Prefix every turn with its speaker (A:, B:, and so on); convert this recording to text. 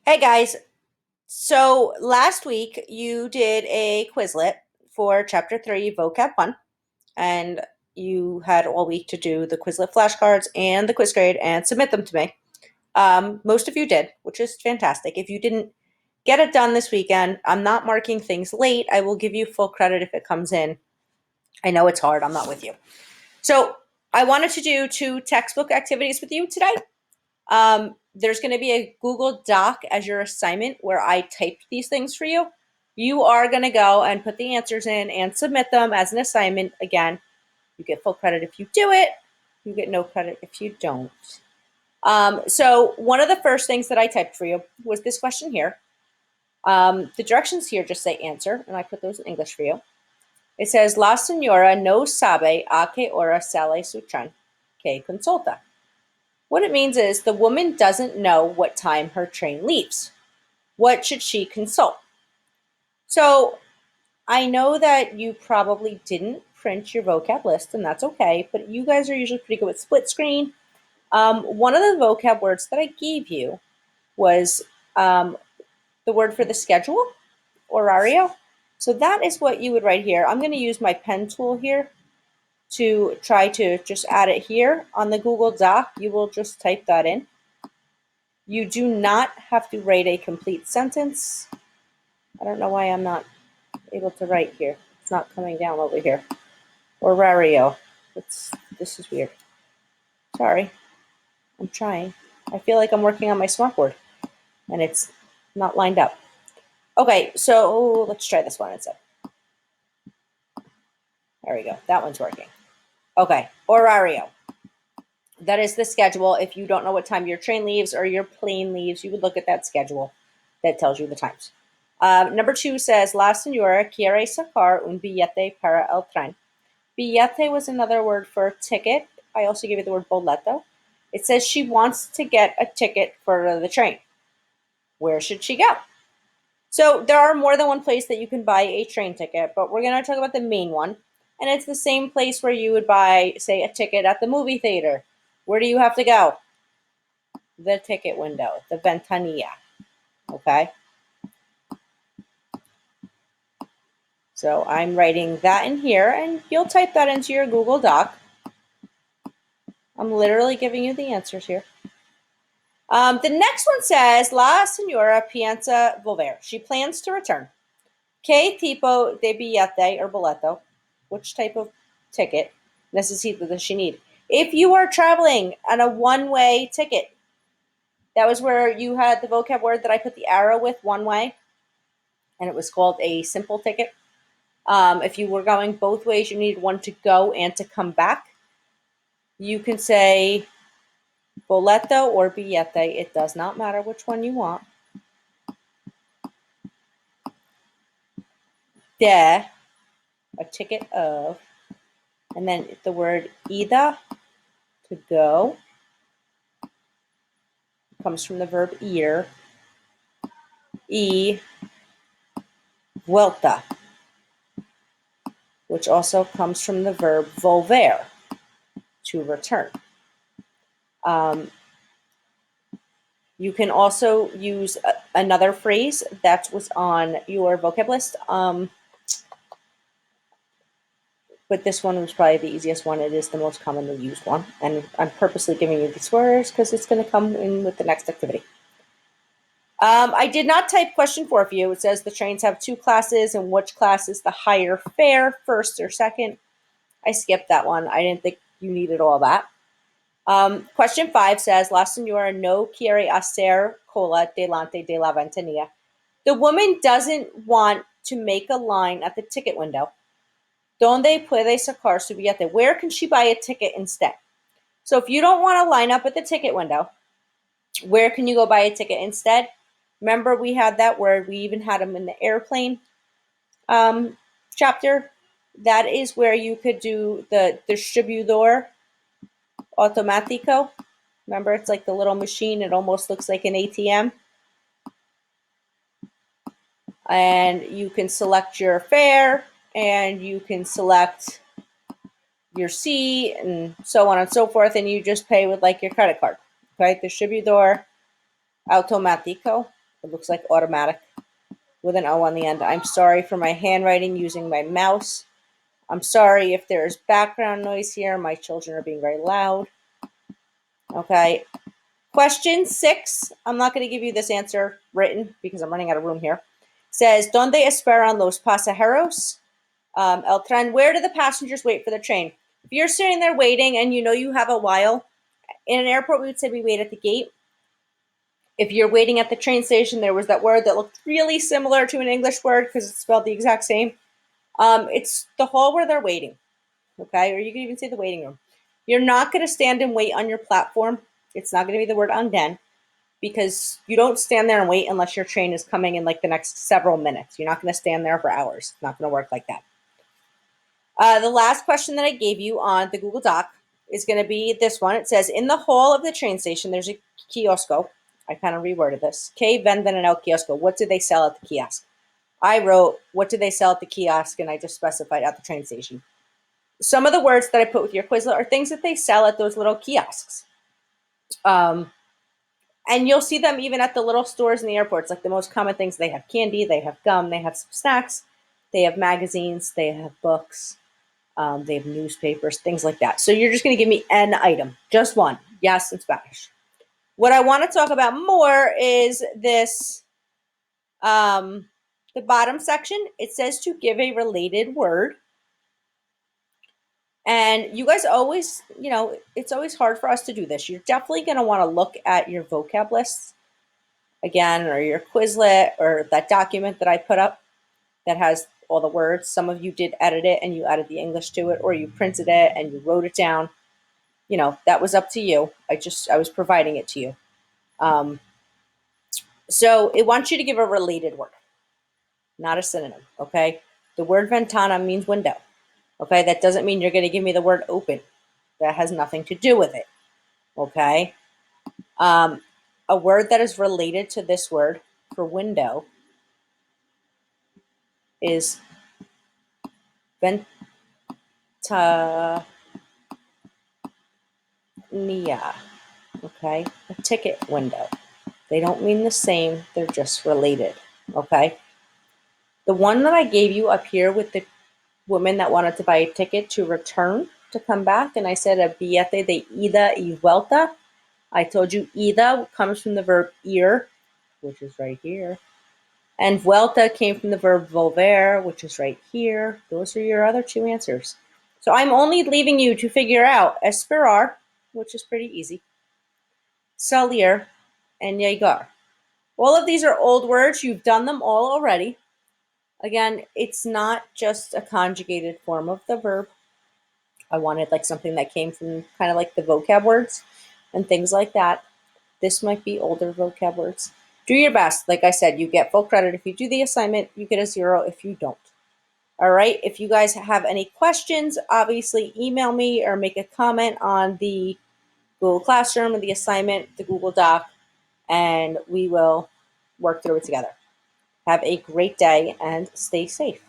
A: Hey guys, so last week you did a Quizlet for Chapter 3, vocab 1, and you had all week to do the Quizlet flashcards and the quiz grade and submit them to me. Most of you did, which is fantastic. If you didn't get it done this weekend, I'm not marking things late. I will give you full credit if it comes in. I know it's hard, I'm not with you. So I wanted to do 2 textbook activities with you today. There's going to be a Google Doc as your assignment where I typed these things for you. You are going to go and put the answers in and submit them as an assignment. Again, you get full credit if you do it. You get no credit if you don't. So one of the first things that I typed for you was this question here. The directions here just say answer, and I put those in English for you. It says, La señora no sabe a qué hora sale su tren que consulta. What it means is the woman doesn't know what time her train leaves. What should she consult? So I know that you probably didn't print your vocab list, and that's okay, but you guys are usually pretty good with split screen. One of the vocab words that I gave you was the word for the schedule, horario. So that is what you would write here. I'm going to use my pen tool here to try to just add it here on the Google Doc. You will just type that in. You do not have to write a complete sentence. I don't know why I'm not able to write here. It's not coming down over here. Horario. This is weird. Sorry. I'm trying. I feel like I'm working on my smartboard and it's not lined up. Okay, so let's try this one instead. There we go. That one's working. Okay, horario. That is the schedule. If you don't know what time your train leaves or your plane leaves, you would look at that schedule that tells you the times. Number 2 says, La señora quiere sacar un billete para el tren. Billete was another word for ticket. I also gave you the word boleto. It says she wants to get a ticket for the train. Where should she go? So there are more than one place that you can buy a train ticket, but we're going to talk about the main one. And it's the same place where you would buy, say, a ticket at the movie theater. Where do you have to go? The ticket window, the ventanilla. Okay? So I'm writing that in here, and you'll type that into your Google Doc. I'm literally giving you the answers here. The next one says, La señora piensa volver. She plans to return. ¿Qué tipo de billete or boleto? Which type of ticket does she need? If you are traveling on a one-way ticket, that was where you had the vocab word that I put the arrow with, one way, and it was called a simple ticket. If you were going both ways, you needed one to go and to come back. You can say boleto or billete. It does not matter which one you want. De, a ticket of, and then the word ida, to go, comes from the verb ir. Y vuelta, which also comes from the verb volver, to return. You can also use another phrase that was on your vocab list, but this one was probably the easiest one. It is the most commonly used one, and I'm purposely giving you these words because it's going to come in with the next activity. I did not type question 4 for you. It says the trains have 2 classes, and which class is the higher fare, first or second? I skipped that one. I didn't think you needed all that. Question 5 says, La señora no quiere hacer cola delante de la ventanilla. The woman doesn't want to make a line at the ticket window. ¿Dónde puede sacar su billete? Where can she buy a ticket instead? So if you don't want to line up at the ticket window, where can you go buy a ticket instead? Remember, we had that word. We even had them in the airplane chapter. That is where you could do the distribuidor automático. Remember, it's like the little machine. It almost looks like an ATM. And you can select your fare, and you can select your seat, and so on and so forth, and you just pay with like your credit card. Okay, distribuidor automático. It looks like automatic with an O on the end. I'm sorry for my handwriting using my mouse. I'm sorry if there's background noise here. My children are being very loud. Okay. Question 6. I'm not going to give you this answer written because I'm running out of room here. Says, ¿Dónde esperan los pasajeros? El tren, where do the passengers wait for the train? If you're sitting there waiting and you know you have a while, in an airport we would say we wait at the gate. If you're waiting at the train station, there was that word that looked really similar to an English word because it's spelled the exact same. It's the hall where they're waiting, okay? Or you can even say the waiting room. You're not going to stand and wait on your platform. It's not going to be the word anden because you don't stand there and wait unless your train is coming in like the next several minutes. You're not going to stand there for hours. It's not going to work like that. The last question that I gave you on the Google Doc is going to be this one. It says, in the hall of the train station, there's a kiosco. I kind of reworded this. ¿Qué venden en el kiosco? What do they sell at the kiosk? I wrote, what do they sell at the kiosk? And I just specified at the train station. Some of the words that I put with your Quizlet are things that they sell at those little kiosks. And you'll see them even at the little stores in the airports. Like the most common things, they have candy, they have gum, they have some snacks, they have magazines, they have books, they have newspapers, things like that. So you're just going to give me an item, just one. Yes, in Spanish. What I want to talk about more is this, the bottom section. It says to give a related word. And you guys always, it's always hard for us to do this. You're definitely going to want to look at your vocab lists again, or your Quizlet, or that document that I put up that has all the words. Some of you did edit it and you added the English to it, or you printed it and you wrote it down. That was up to you. I was providing it to you. So it wants you to give a related word, not a synonym, okay? The word ventana means window, okay? That doesn't mean you're going to give me the word open. That has nothing to do with it, okay? A word that is related to this word for window is ventanilla, okay? A ticket window. They don't mean the same, they're just related, okay? The one that I gave you up here with the woman that wanted to buy a ticket to return, to come back, and I said a billete de ida y vuelta. I told you ida comes from the verb ir, which is right here, and vuelta came from the verb volver, which is right here. Those are your other two answers. So I'm only leaving you to figure out esperar, which is pretty easy, salir, and llegar. All of these are old words. You've done them all already. Again, it's not just a conjugated form of the verb. I wanted like something that came from kind of like the vocab words and things like that. This might be older vocab words. Do your best. Like I said, you get full credit if you do the assignment. You get a 0 if you don't. All right. If you guys have any questions, obviously email me or make a comment on the Google Classroom or the assignment, the Google Doc, and we will work through it together. Have a great day and stay safe.